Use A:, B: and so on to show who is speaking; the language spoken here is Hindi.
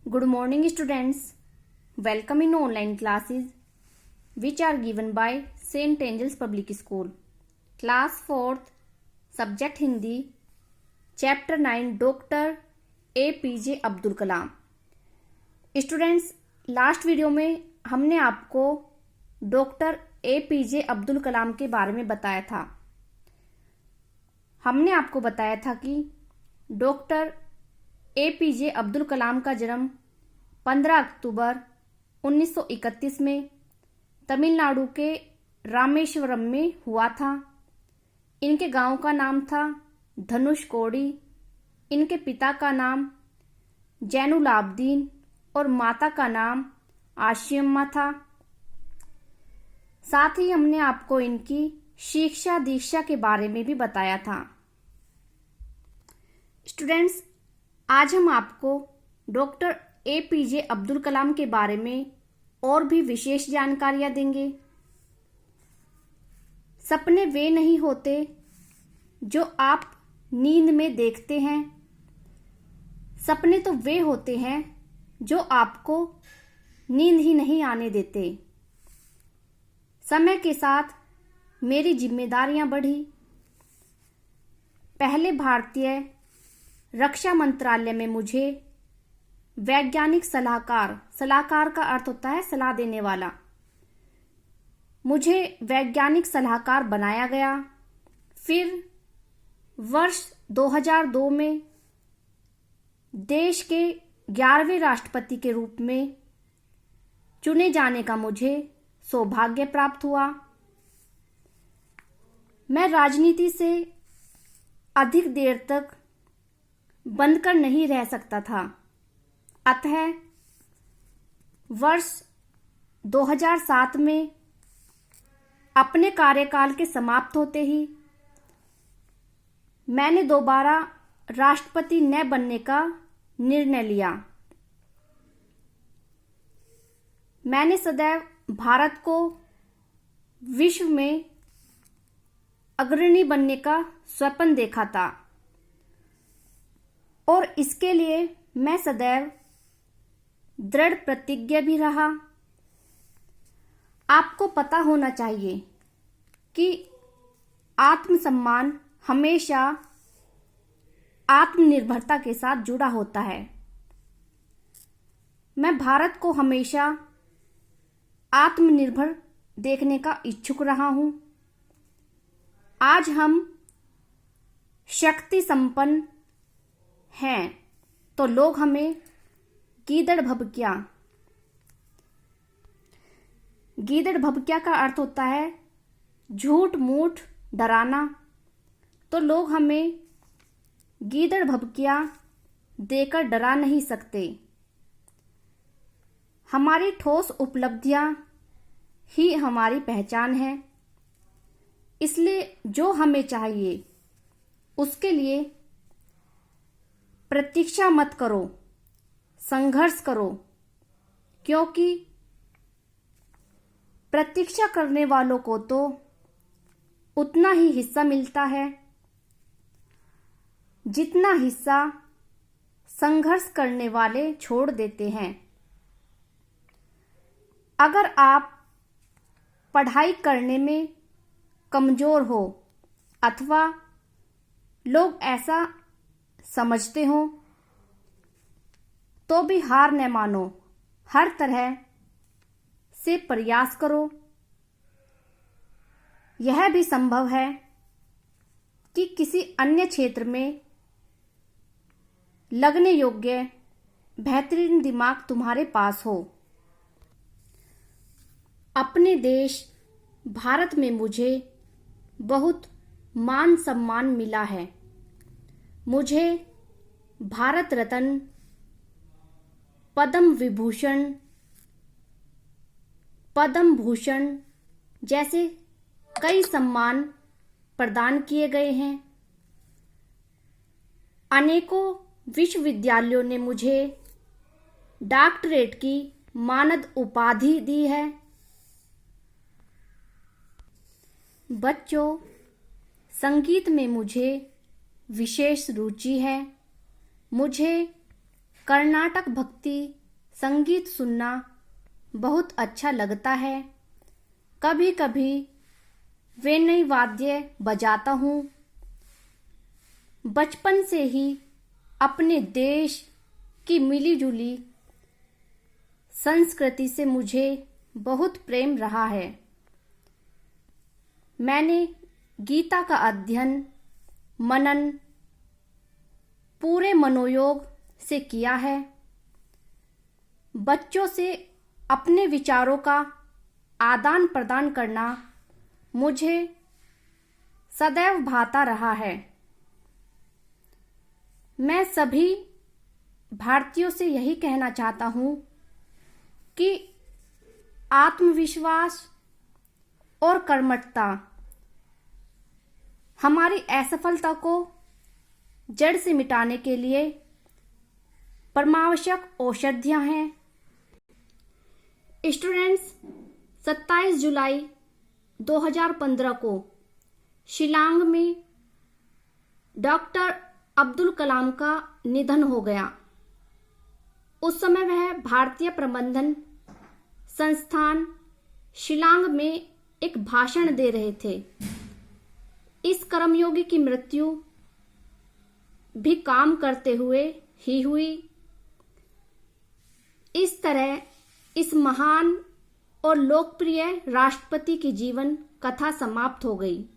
A: Good morning, students. Welcome in online classes which are given by St. Angel's Public School. Class 4th, Subject Hindi, Chapter 9, Dr. APJ Abdul Kalam. Students, last video में हमने आपको डॉक्टर APJ अब्दुल कलाम के बारे में बताया था. हमने आपको बताया था कि डॉक्टर APJ अब्दुल कलाम का जन्म 15 अक्टूबर 1931 में तमिलनाडु के रामेश्वरम में हुआ था. इनके गांव का नाम था धनुषकोडी. इनके पिता का नाम जैनुलाब्दीन और माता का नाम आशियम्मा था. साथ ही हमने आपको इनकी शिक्षा दीक्षा के बारे में भी बताया था. स्टूडेंट्स, आज हम आपको डॉक्टर APJ अब्दुल कलाम के बारे में और भी विशेष जानकारियां देंगे. सपने वे नहीं होते जो आप नींद में देखते हैं. सपने तो वे होते हैं जो आपको नींद ही नहीं आने देते. समय के साथ मेरी जिम्मेदारियां बढ़ी. पहले भारतीय रक्षा मंत्रालय में मुझे वैज्ञानिक सलाहकार का अर्थ होता है सलाह देने वाला, मुझे वैज्ञानिक सलाहकार बनाया गया. फिर वर्ष 2002 में देश के 11वें राष्ट्रपति के रूप में चुने जाने का मुझे सौभाग्य प्राप्त हुआ. मैं राजनीति से अधिक देर तक बंद कर नहीं रह सकता था. अतः वर्ष 2007 में अपने कार्यकाल के समाप्त होते ही मैंने दोबारा राष्ट्रपति न बनने का निर्णय लिया. मैंने सदैव भारत को विश्व में अग्रणी बनने का स्वप्न देखा था और इसके लिए मैं सदैव दृढ़ प्रतिज्ञ भी रहा. आपको पता होना चाहिए कि आत्मसम्मान हमेशा आत्मनिर्भरता के साथ जुड़ा होता है. मैं भारत को हमेशा आत्मनिर्भर देखने का इच्छुक रहा हूं. आज हम शक्ति संपन्न हैं तो लोग हमें गीदड़ भभकिया का अर्थ होता है झूठ मूठ डराना. तो लोग हमें गीदड़ भभकिया देकर डरा नहीं सकते. हमारी ठोस उपलब्धियां ही हमारी पहचान है. इसलिए जो हमें चाहिए उसके लिए प्रतीक्षा मत करो, संघर्ष करो, क्योंकि प्रतीक्षा करने वालों को तो उतना ही हिस्सा मिलता है जितना हिस्सा संघर्ष करने वाले छोड़ देते हैं. अगर आप पढ़ाई करने में कमजोर हो अथवा लोग ऐसा समझते हो तो भी हार न मानो. हर तरह से प्रयास करो. यह भी संभव है कि किसी अन्य क्षेत्र में लगने योग्य बेहतरीन दिमाग तुम्हारे पास हो. अपने देश भारत में मुझे बहुत मान सम्मान मिला है. मुझे भारत रत्न, पद्म विभूषण, पद्म भूषण जैसे कई सम्मान प्रदान किए गए हैं. अनेकों विश्वविद्यालयों ने मुझे डॉक्टरेट की मानद उपाधि दी है. बच्चों, संगीत में मुझे विशेष रुचि है. मुझे कर्नाटक भक्ति संगीत सुनना बहुत अच्छा लगता है। कभी कभी वेणु वाद्य बजाता हूँ। बचपन से ही अपने देश की मिलीजुली संस्कृति से मुझे बहुत प्रेम रहा है। मैंने गीता का अध्ययन मनन पूरे मनोयोग से किया है। बच्चों से अपने विचारों का आदान प्रदान करना मुझे सदैव भाता रहा है। मैं सभी भारतीयों से यही कहना चाहता हूँ कि आत्मविश्वास और कर्मठता हमारी असफलता को जड़ से मिटाने के लिए परमावश्यक औषधियाँ हैं। स्टूडेंट्स, 27 जुलाई 2015 को शिलांग में डॉक्टर अब्दुल कलाम का निधन हो गया। उस समय वह भारतीय प्रबंधन संस्थान शिलांग में एक भाषण दे रहे थे। इस कर्मयोगी की मृत्यु भी काम करते हुए ही हुई। इस तरह इस महान और लोकप्रिय राष्ट्रपति की जीवन कथा समाप्त हो गई।